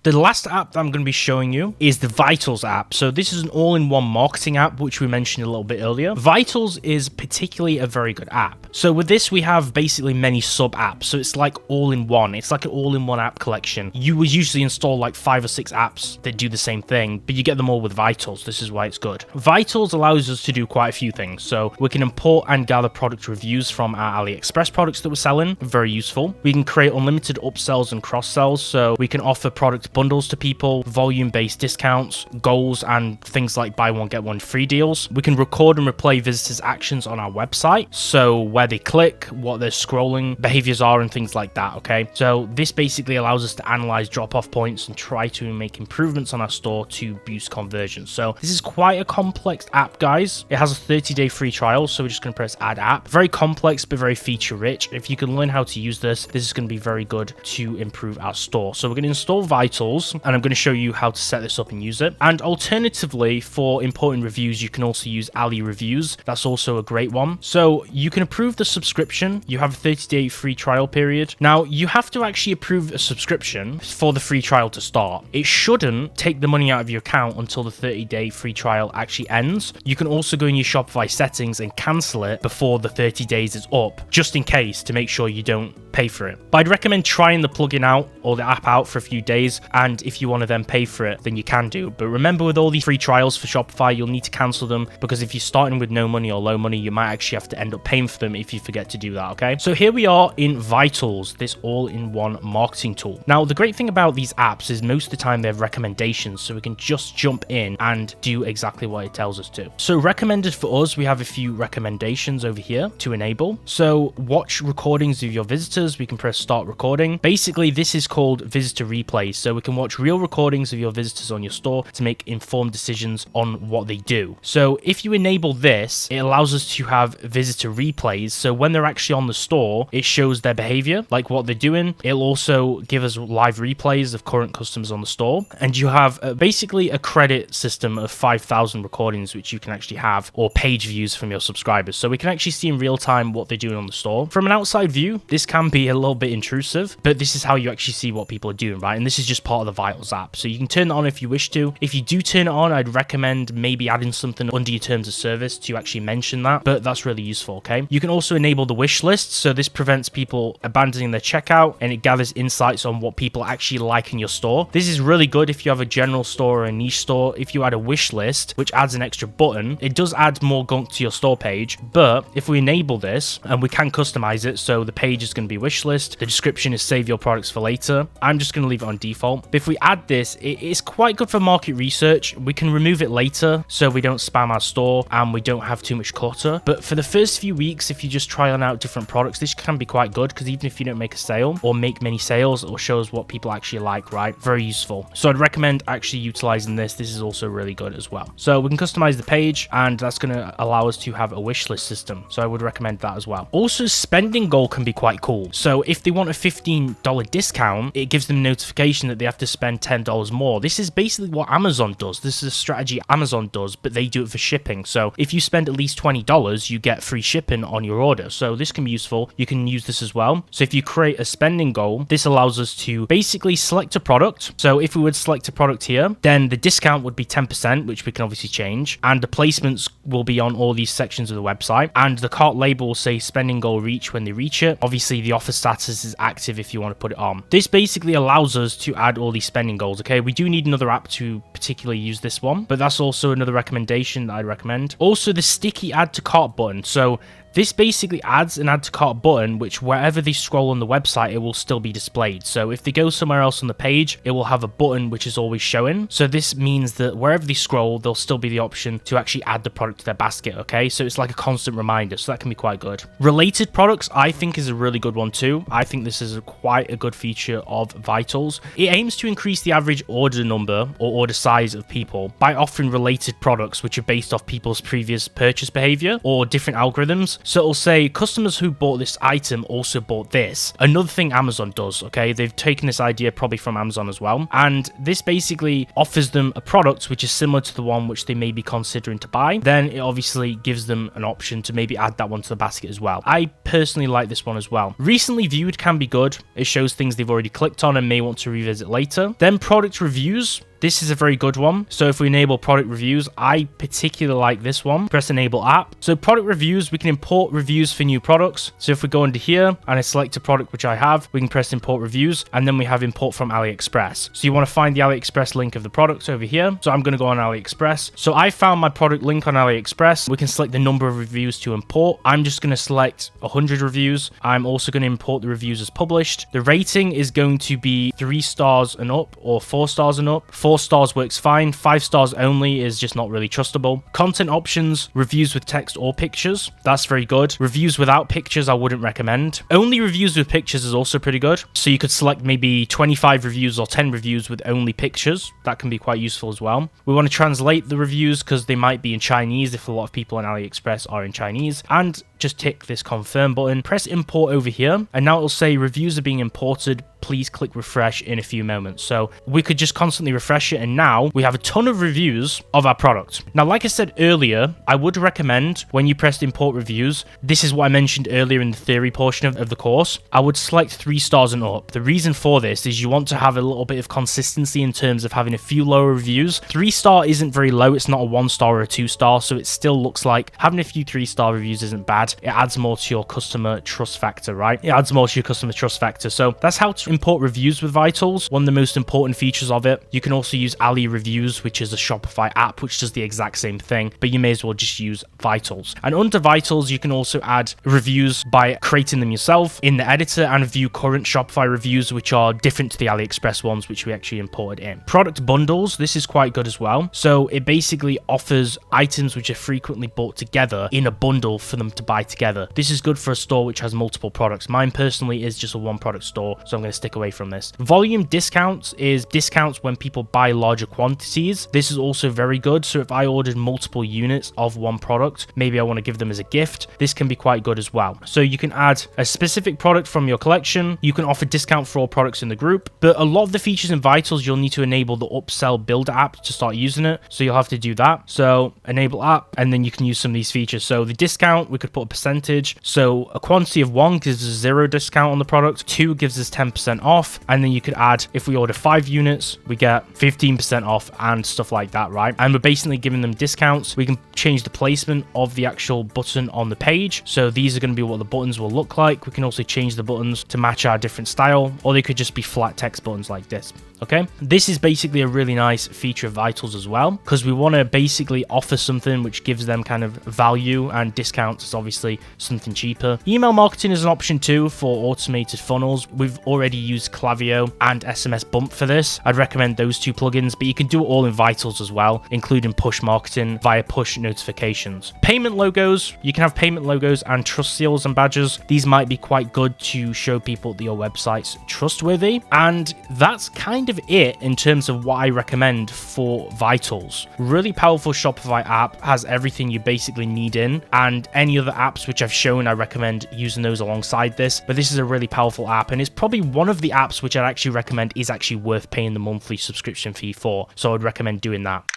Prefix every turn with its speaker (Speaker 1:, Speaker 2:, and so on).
Speaker 1: The last app that I'm going to be showing you is the Vitals app. So this is an all-in-one marketing app, which we mentioned a little bit earlier. Vitals is particularly a very good app. So with this, we have basically many sub-apps. So it's like all-in-one. It's like an all-in-one app collection. You would usually install like 5 or 6 apps that do the same thing, but you get them all with Vitals. This is why it's good. Vitals allows us to do quite a few things. So we can import and gather product reviews from our Aliexpress products that we're selling. Very useful. We can create unlimited upsells and cross-sells. So we can offer product bundles to people, volume-based discounts, goals, and things like buy one get one free deals. We can record and replay visitors' actions on our website, so where they click, what their scrolling behaviors are, and things like that. Okay, so this basically allows us to analyze drop-off points and try to make improvements on our store to boost conversion. So this is quite a complex app, guys. It has a 30-day free trial, so we're just going to press add app. Very complex but very feature-rich. If you can learn how to use this is going to be very good to improve our store. So we're going to install Vitals, and I'm going to show you how to set this up and use it. And alternatively, for importing reviews, you can also use Ali Reviews. That's also a great one. So you can approve the subscription. You have a 30-day free trial period. Now, you have to actually approve a subscription for the free trial to start. It shouldn't take the money out of your account until the 30-day free trial actually ends. You can also go in your Shopify settings and cancel it before the 30 days is up, just in case, to make sure you don't pay for it. But I'd recommend trying the plugin out or the app out for a few days, and if you want to then pay for it, then you can do. But remember, with all these free trials for Shopify, you'll need to cancel them, because if you're starting with no money or low money, you might actually have to end up paying for them if you forget to do that. Okay, so here we are in Vitals, this all-in-one marketing tool. Now, the great thing about these apps is most of the time they have recommendations, so we can just jump in and do exactly what it tells us to. So recommended for us, we have a few recommendations over here to enable. So watch recordings of your visitors. We can press start recording. Basically, this is called visitor replays. So we can watch real recordings of your visitors on your store to make informed decisions on what they do. So if you enable this, it allows us to have visitor replays. So when they're actually on the store, it shows their behavior, like what they're doing. It'll also give us live replays of current customers on the store. And you have basically a credit system of 5,000 recordings, which you can actually have, or page views from your subscribers. So we can actually see in real time what they're doing on the store. From an outside view, this can be a little bit intrusive, but this is how you actually see what people are doing, right? And this is just part of the Vitals app. So you can turn it on if you wish to. If you do turn it on, I'd recommend maybe adding something under your terms of service to actually mention that, but that's really useful. Okay, you can also enable the wish list. So this prevents people abandoning their checkout, and it gathers insights on what people actually like in your store. This is really good if you have a general store or a niche store. If you add a wish list, which adds an extra button, it does add more gunk to your store page. But if we enable this, and we can customize it, so the page is going to be wish list, the description is save your products for later. I'm just going to leave it on default. But if we add this, it's quite good for market research. We can remove it later so we don't spam our store and we don't have too much clutter. But for the first few weeks, if you just try on out different products, this can be quite good, because even if you don't make a sale or make many sales, it will show us what people actually like, right? Very useful. So I'd recommend actually utilizing this. This is also really good as well. So we can customize the page, and that's going to allow us to have a wish list system. So I would recommend that as well. Also, spending goal can be quite cool. So if they want a $15 discount, it gives them a notification that they have to spend $10 more. This is basically what Amazon does. This is a strategy Amazon does, but they do it for shipping. So if you spend at least $20, you get free shipping on your order. So this can be useful. You can use this as well. So if you create a spending goal, this allows us to basically select a product. So if we would select a product here, then the discount would be 10%, which we can obviously change. And the placements will be on all these sections of the website. And the cart label will say spending goal reach when they reach it. Obviously, the offer status is active if you want to put it on. This basically allows us to add all these spending goals. Okay, we do need another app to particularly use this one, but that's also another recommendation that I'd recommend. Also, the sticky add to cart button. So this basically adds an add to cart button, which wherever they scroll on the website, it will still be displayed. So if they go somewhere else on the page, it will have a button which is always showing. So this means that wherever they scroll, there'll still be the option to actually add the product to their basket. Okay, so it's like a constant reminder. So that can be quite good. Related products, I think, is a really good one too. I think this is quite a good feature of Vitals. It aims to increase the average order number or order size size of people by offering related products which are based off people's previous purchase behavior or different algorithms. So it'll say customers who bought this item also bought this. Another thing Amazon does, okay, they've taken this idea probably from Amazon as well, and this basically offers them a product which is similar to the one which they may be considering to buy. Then it obviously gives them an option to maybe add that one to the basket as well. I personally like this one as well. Recently viewed can be good. It shows things they've already clicked on and may want to revisit later. Then product reviews. This is a very good one. So if we enable product reviews, I particularly like this one. Press enable app. So product reviews, we can import reviews for new products. So if we go into here and I select a product which I have, we can press import reviews, and then we have import from Aliexpress. So you want to find the Aliexpress link of the product over here. So I'm going to go on Aliexpress. So I found my product link on Aliexpress. We can select the number of reviews to import. I'm just going to select 100 reviews. I'm also going to import the reviews as published. The rating is going to be 3 stars and up or 4 stars and up. 4 stars works fine. 5 stars only is just not really trustable. Content options, reviews with text or pictures. That's very good. Reviews without pictures, I wouldn't recommend. Only reviews with pictures is also pretty good. So you could select maybe 25 reviews or 10 reviews with only pictures. That can be quite useful as well. We want to translate the reviews because they might be in Chinese if a lot of people on AliExpress are in Chinese. And just tick this confirm button, press import over here, and now it'll say reviews are being imported. Please click refresh in a few moments. So we could just constantly refresh it, and now we have a ton of reviews of our product. Now, like I said earlier, I would recommend when you press import reviews, this is what I mentioned earlier in the theory portion of the course, I would select 3 stars and up. The reason for this is you want to have a little bit of consistency in terms of having a few lower reviews. 3 star isn't very low. It's not a 1 star or a 2 star. So it still looks like having a few 3-star reviews isn't bad. It adds more to your customer trust factor, right? It adds more to your customer trust factor. So that's how to import reviews with Vitals. One of the most important features of it. You can also use Ali Reviews, which is a Shopify app, which does the exact same thing, but you may as well just use Vitals. And under Vitals, you can also add reviews by creating them yourself in the editor and view current Shopify reviews, which are different to the AliExpress ones, which we actually imported in. Product bundles, this is quite good as well. So it basically offers items which are frequently bought together in a bundle for them to buy together. This is good for a store which has multiple products. Mine personally is just a 1-product store, so I'm going to stick away from this. Volume discounts is discounts when people buy larger quantities. This is also very good. So if I ordered multiple units of one product, maybe I want to give them as a gift, this can be quite good as well. So you can add a specific product from your collection. You can offer discount for all products in the group, but a lot of the features in Vitals, you'll need to enable the Upsell Build app to start using it. So you'll have to do that. So enable app, and then you can use some of these features. So the discount, we could put a percentage. So a quantity of 1 gives us 0 discount on the product. 2 gives us 10% off. And then you could add, if we order 5 units, we get 15% off and stuff like that, right? And we're basically giving them discounts. We can change the placement of the actual button on the page. So these are going to be what the buttons will look like. We can also change the buttons to match our different style, or they could just be flat text buttons like this. Okay, this is basically a really nice feature of Vitals as well, because we want to basically offer something which gives them kind of value, and discounts is obviously something cheaper. Email marketing is an option too for automated funnels. We've already used Klaviyo and SMS Bump for this. I'd recommend those 2 plugins, but you can do it all in Vitals as well, including push marketing via push notifications. Payment logos, you can have payment logos and trust seals and badges. These might be quite good to show people that your website's trustworthy, and that's kind of it in terms of what I recommend for Vitals. Really powerful Shopify app, has everything you basically need in, and any other apps which I've shown, I recommend using those alongside this. But this is a really powerful app, and it's probably one of the apps which I'd actually recommend is actually worth paying the monthly subscription fee for. So I'd recommend doing that.